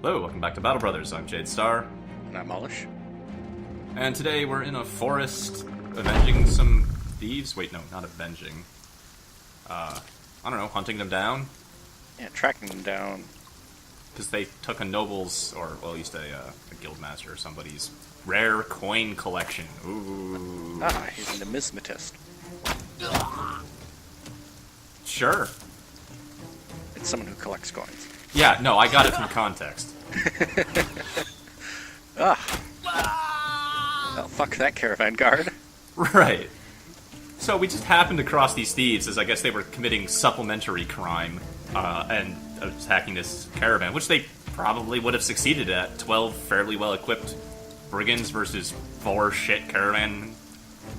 Hello, welcome back to Battle Brothers. I'm Jade Star. And I'm Polish. And today we're in a forest avenging some thieves. Wait, no, not avenging. I don't know, hunting them down? Yeah, tracking them down. Because they took a noble's, or well, at least a guildmaster or somebody's rare coin collection. Ooh. Ah, he's a numismatist. Sure. It's someone who collects coins. Yeah, no, I got it from context. Well, fuck that caravan guard. Right. So we just happened to cross these thieves as I guess they were committing supplementary crime and attacking this caravan, which they probably would have succeeded at. 12 fairly well-equipped brigands versus 4 shit caravan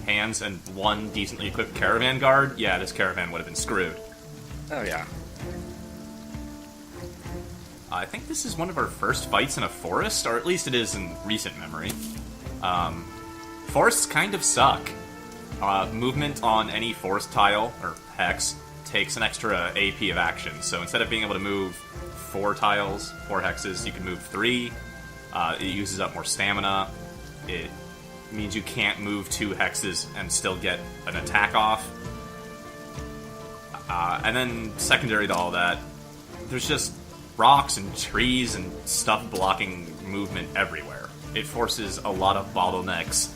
hands and 1 decently equipped caravan guard. Yeah, this caravan would have been screwed. Oh, yeah. I think this is one of our first fights in a forest, or at least it is in recent memory. Forests kind of suck. Movement on any forest tile, or hex, takes an extra AP of action. So instead of being able to move 4 tiles, 4 hexes, you can move 3. It uses up more stamina. It means you can't move 2 hexes and still get an attack off. And then, secondary to all that, there's just rocks and trees and stuff blocking movement everywhere. It forces a lot of bottlenecks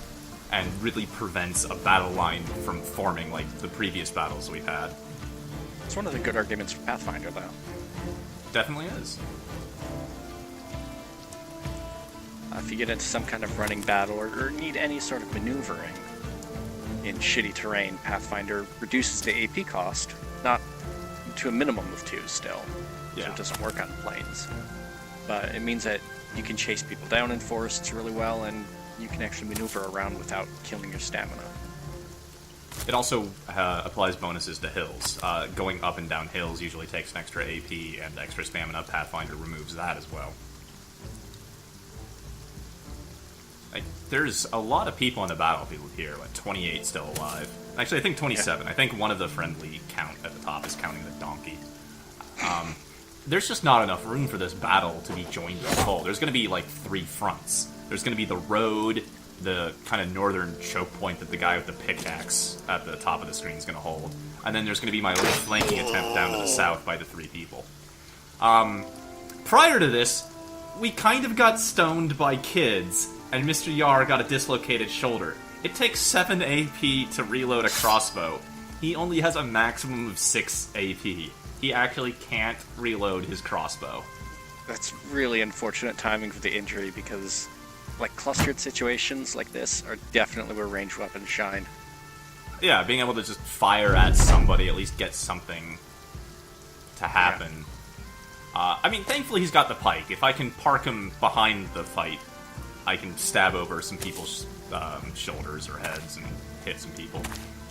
and really prevents a battle line from forming like the previous battles we've had. It's one of the good arguments for Pathfinder, though. Definitely is. If you get into some kind of running battle or need any sort of maneuvering in shitty terrain, Pathfinder reduces the AP cost, not to a minimum of 2 still. Yeah. So it doesn't work on planes. But it means that you can chase people down in forests really well, and you can actually maneuver around without killing your stamina. It also applies bonuses to hills. Going up and down hills usually takes an extra AP and extra stamina. Pathfinder removes that as well. Like, there's a lot of people on the battlefield here, like 28 still alive. Actually, I think 27. Yeah. I think one of the friendly count at the top is counting the donkey. There's just not enough room for this battle to be joined as a whole. There's going to be like 3 fronts. There's going to be the road, the kind of northern choke point that the guy with the pickaxe at the top of the screen is going to hold, and then there's going to be my little flanking attempt down to the south by the 3 people. Prior to this, we kind of got stoned by kids, and Mr. Yar got a dislocated shoulder. It takes 7 AP to reload a crossbow. He only has a maximum of 6 AP. He actually can't reload his crossbow. That's really unfortunate timing for the injury, because like clustered situations like this are definitely where ranged weapons shine. Yeah, being able to just fire at somebody, at least get something to happen. Yeah. I mean, thankfully he's got the pike. If I can park him behind the fight, I can stab over some people's shoulders or heads and hit some people.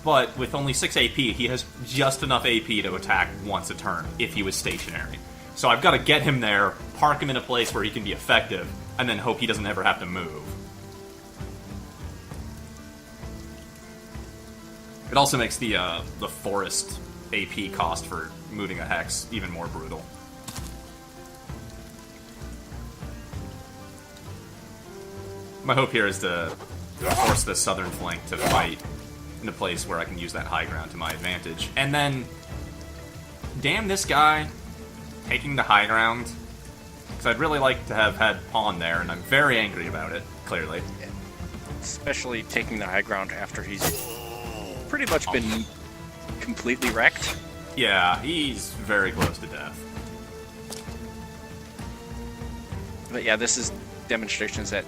But with only 6 AP, he has just enough AP to attack once a turn, if he was stationary. So I've got to get him there, park him in a place where he can be effective, and then hope he doesn't ever have to move. It also makes the forest AP cost for moving a hex even more brutal. My hope here is to force the southern flank to fight in a place where I can use that high ground to my advantage. And then, damn this guy taking the high ground. Because I'd really like to have had Pawn there, and I'm very angry about it, clearly. Especially taking the high ground after he's pretty much been completely wrecked. Yeah, he's very close to death. But yeah, this is demonstrations that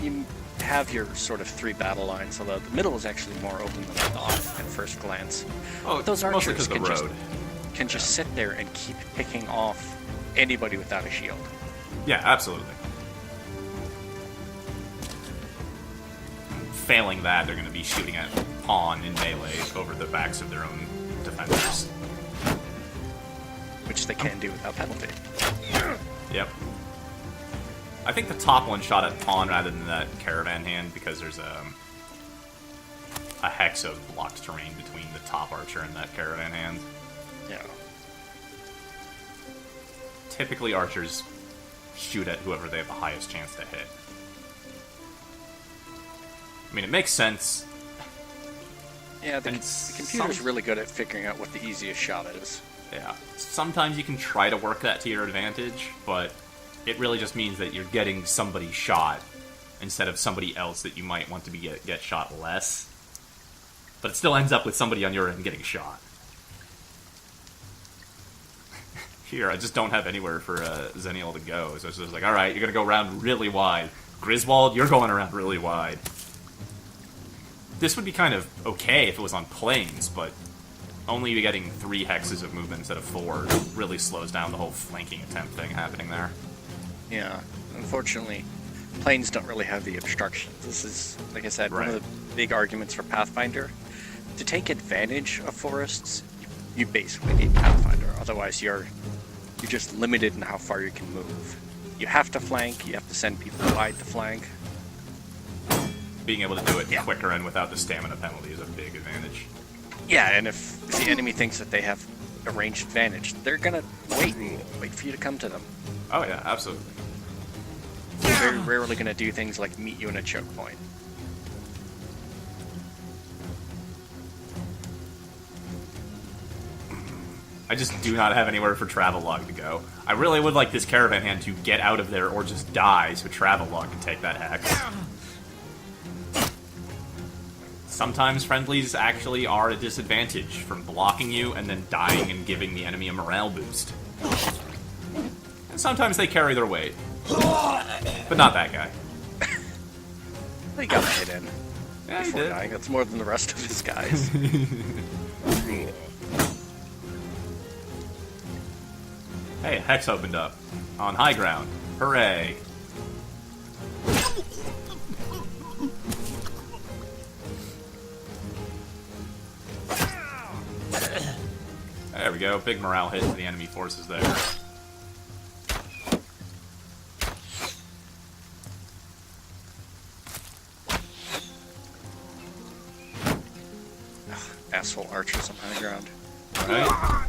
you have your sort of 3 battle lines, although the middle is actually more open than I thought at first glance. Oh, but those archers can just sit there and keep picking off anybody without a shield. Yeah, absolutely. Failing that, they're going to be shooting at Pawn in melee over the backs of their own defenders. Which they can do without penalty. Yep. I think the top one shot at Pawn rather than that caravan hand because there's a hex of blocked terrain between the top archer and that caravan hand. Yeah. Typically archers shoot at whoever they have the highest chance to hit. I mean, it makes sense. Yeah, the computer's really good at figuring out what the easiest shot is. Yeah. Sometimes you can try to work that to your advantage, but it really just means that you're getting somebody shot instead of somebody else that you might want to get shot less. But it still ends up with somebody on your end getting shot. Here, I just don't have anywhere for Zenial to go, so it's just like, alright, you're gonna go around really wide. Griswold, you're going around really wide. This would be kind of okay if it was on planes, but only getting 3 hexes of movement instead of 4 really slows down the whole flanking attempt thing happening there. Yeah, unfortunately, planes don't really have the obstructions. This is, like I said, one of the big arguments for Pathfinder. To take advantage of forests, you basically need Pathfinder. Otherwise, you're just limited in how far you can move. You have to flank. You have to send people wide to flank. Being able to do it quicker and without the stamina penalty is a big advantage. Yeah, and if the enemy thinks that they have a ranged advantage, they're gonna wait for you to come to them. Oh yeah, absolutely. They're very rarely gonna do things like meet you in a choke point. I just do not have anywhere for Travelog to go. I really would like this caravan hand to get out of there or just die so Travelog can take that hex. Sometimes friendlies actually are a disadvantage from blocking you and then dying and giving the enemy a morale boost. And sometimes they carry their weight. But not that guy. He got hit in Yeah, before dying. That's more than the rest of his guys. Hey, a hex opened up. On high ground. Hooray. There we go. Big morale hit to the enemy forces there. Asshole archers on high ground. Right.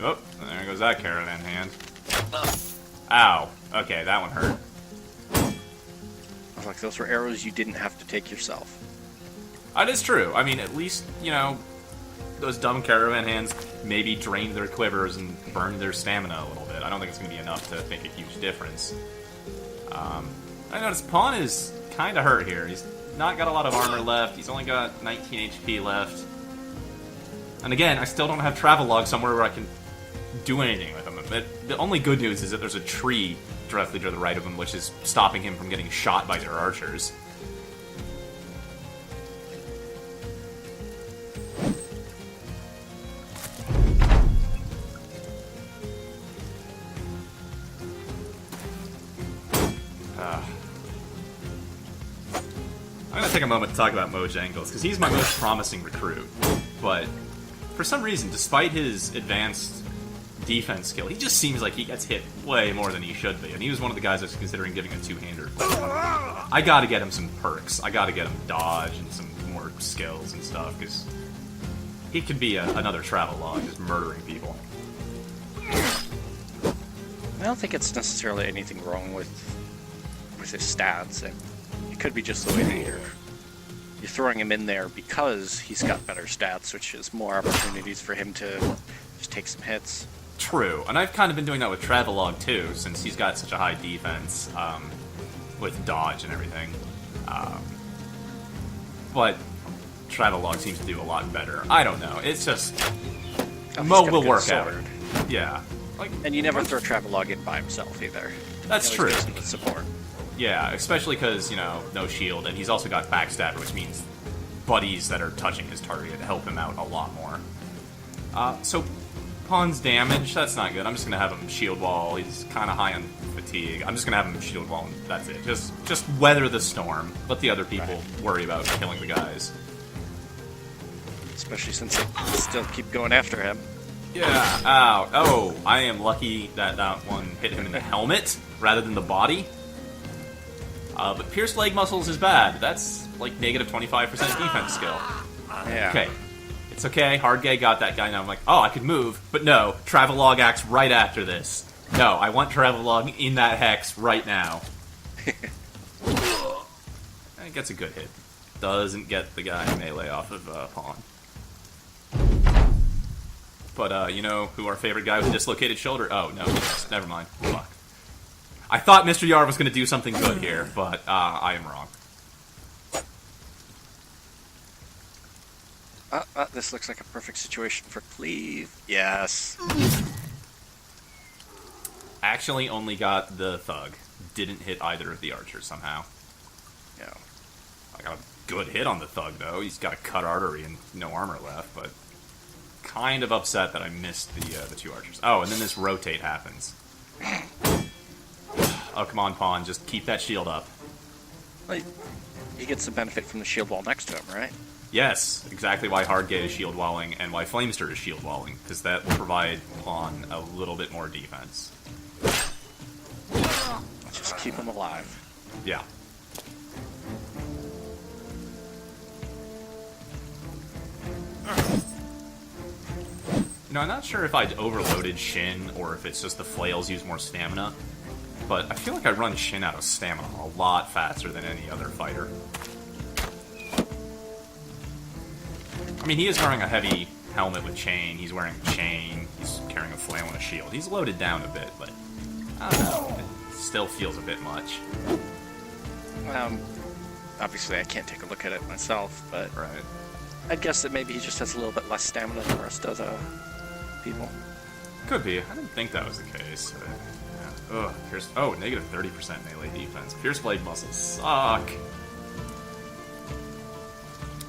Oh, and there goes that caravan hand. Ow. Okay, that one hurt. Like, those were arrows you didn't have to take yourself. That is true. I mean, at least, you know, those dumb caravan hands maybe drained their quivers and burned their stamina a little bit. I don't think it's going to be enough to make a huge difference. I noticed Pawn is kind of hurt here. He's not got a lot of armor left. He's only got 19 HP left. And again, I still don't have Travelog somewhere where I can do anything with him. But the only good news is that there's a tree directly to the right of him, which is stopping him from getting shot by their archers. I'm going to take a moment to talk about Mojangles, because he's my most promising recruit. But for some reason, despite his advanced defense skill, he just seems like he gets hit way more than he should be. And he was one of the guys I was considering giving a two-hander. I gotta get him some perks. I gotta get him dodge and some more skills and stuff, because he could be another Travelog, just murdering people. I don't think it's necessarily anything wrong with his stats. It could be just the way that you're throwing him in there because he's got better stats, which is more opportunities for him to just take some hits. True, and I've kind of been doing that with Travelog too, since he's got such a high defense with dodge and everything. But Travelog seems to do a lot better. I don't know. It's just Mo will work out. Yeah, like, and you never throw Travelog in by himself either. That's true. With support. Yeah, especially because, you know, no shield, and he's also got backstabber, which means buddies that are touching his target help him out a lot more. So, Pawn's damage, that's not good. I'm just going to have him shield wall. He's kind of high on fatigue. I'm just going to have him shield wall, and that's it. Just weather the storm. Let the other people worry about killing the guys. Especially since they still keep going after him. Yeah, ow. Oh, I am lucky that that one hit him in the helmet rather than the body. But pierced leg muscles is bad. That's like negative 25% defense skill. Yeah. Okay. It's okay. Hard Gay got that guy now. I'm like, oh, I could move. But no, Travelog acts right after this. No, I want Travelogue in that hex right now. It gets a good hit. Doesn't get the guy in melee off of Pawn. But, you know who our favorite guy with a dislocated shoulder? Oh, no, never mind. Fuck. I thought Mr. Yar was going to do something good here, but I am wrong. This looks like a perfect situation for Cleave. Yes. Actually only got the Thug. Didn't hit either of the archers somehow. Yeah. I got a good hit on the Thug, though. He's got a cut artery and no armor left, but kind of upset that I missed the two archers. Oh, and then this rotate happens. Oh, come on, Pawn. Just keep that shield up. Well, he gets the benefit from the shield wall next to him, right? Yes, exactly why Hardgate is shield walling and why Flamester is shield walling, because that will provide Pawn a little bit more defense. Just keep him alive. Yeah. You know, I'm not sure if I'd overloaded Shin or if it's just the flails use more stamina, but I feel like I run Shin out of stamina a lot faster than any other fighter. I mean, he is wearing a heavy helmet with chain, he's wearing chain, he's carrying a flail and a shield. He's loaded down a bit, but I don't know, it still feels a bit much. Obviously I can't take a look at it myself, but Right. I'd guess that maybe he just has a little bit less stamina than the rest of the people. Could be. I didn't think that was the case. Yeah. Ugh. Negative 30% melee defense. Pierce Blade muscles suck.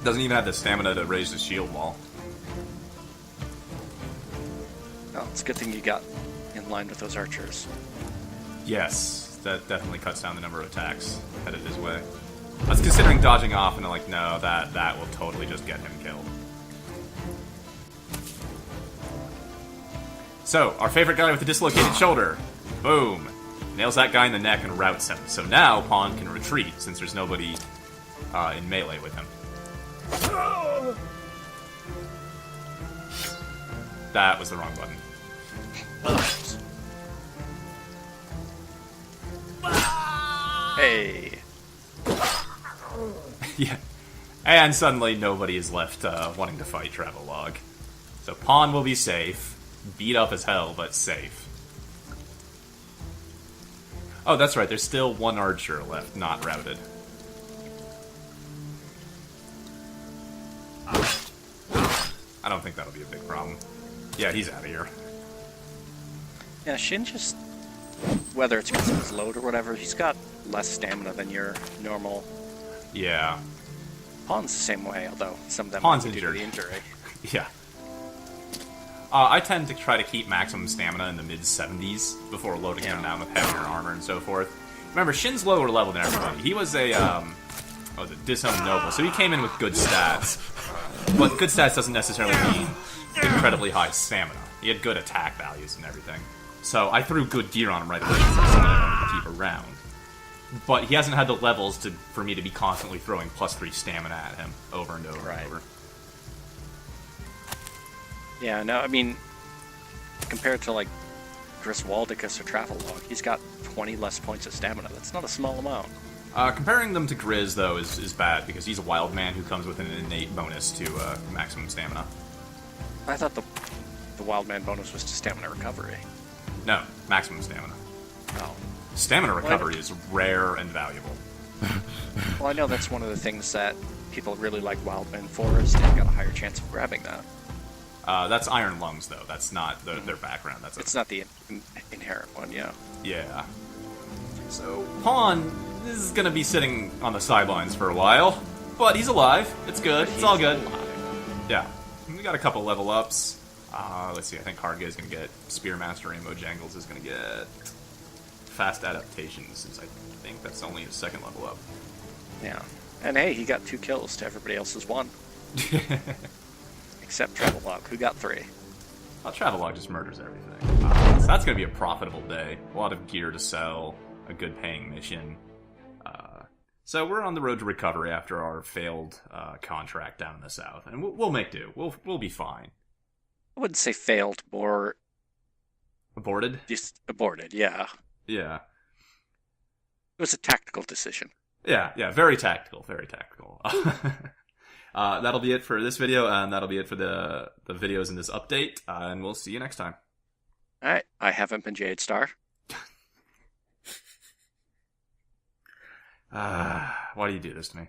Doesn't even have the stamina to raise the shield wall. Well, it's a good thing you got in line with those archers. Yes, that definitely cuts down the number of attacks headed his way. I was considering dodging off, and I'm like, no, that will totally just get him killed. So, our favorite guy with the dislocated shoulder. Boom. Nails that guy in the neck and routs him. So now Pawn can retreat, since there's nobody in melee with him. That was the wrong button. Hey. Yeah. And suddenly nobody is left wanting to fight Travelogue. So Pawn will be safe. Beat up as hell, but safe. Oh, that's right. There's still one archer left, not routed. I don't think that'll be a big problem. Yeah, he's out of here. Yeah, Shin just, whether it's because of his load or whatever, he's got less stamina than your normal. Yeah. Pawn's the same way, although some of them Pawn's might be due to the injured. injury. Yeah. I tend to try to keep maximum stamina in the mid-70s before loading him down with heavier armor and so forth. Remember, Shin's lower level than everybody. He was a, disowned noble, so he came in with good stats. But good stats doesn't necessarily mean incredibly high stamina. He had good attack values and everything. So I threw good gear on him right away, so someone I wanted to keep around. But he hasn't had the levels for me to be constantly throwing +3 stamina at him over and over and over. Yeah, no, I mean, compared to, like, Griswoldicus or Travelogue, he's got 20 less points of stamina. That's not a small amount. Comparing them to Grizz, though, is bad, because he's a wild man who comes with an innate bonus to maximum stamina. I thought the wild man bonus was to stamina recovery. No, maximum stamina. Oh. Stamina recovery is rare and valuable. Well, I know that's one of the things that people really like wild men for, is they've got a higher chance of grabbing that. That's Iron Lungs, though. That's not their background. It's not the inherent one, yeah. Yeah. So, Pawn is going to be sitting on the sidelines for a while, but he's alive. It's good. It's all good. Alive. Yeah. We got a couple level ups. Let's see. I think Hardgate is going to get Spearmaster. Rainbow Jangles is going to get Fast Adaptations, since I think that's only his second level up. Yeah. And hey, he got 2 kills to everybody else's 1. Except Travelogue, who got 3. Well, Travelogue just murders everything. So that's going to be a profitable day. A lot of gear to sell. A good paying mission. So we're on the road to recovery after our failed contract down in the south. And we'll make do. We'll be fine. I wouldn't say failed, more Aborted? Just aborted, yeah. Yeah. It was a tactical decision. Yeah, very tactical, very tactical. That'll be it for this video, and that'll be it for the videos in this update, and we'll see you next time. Alright, I haven't been Jade Star. Why do you do this to me?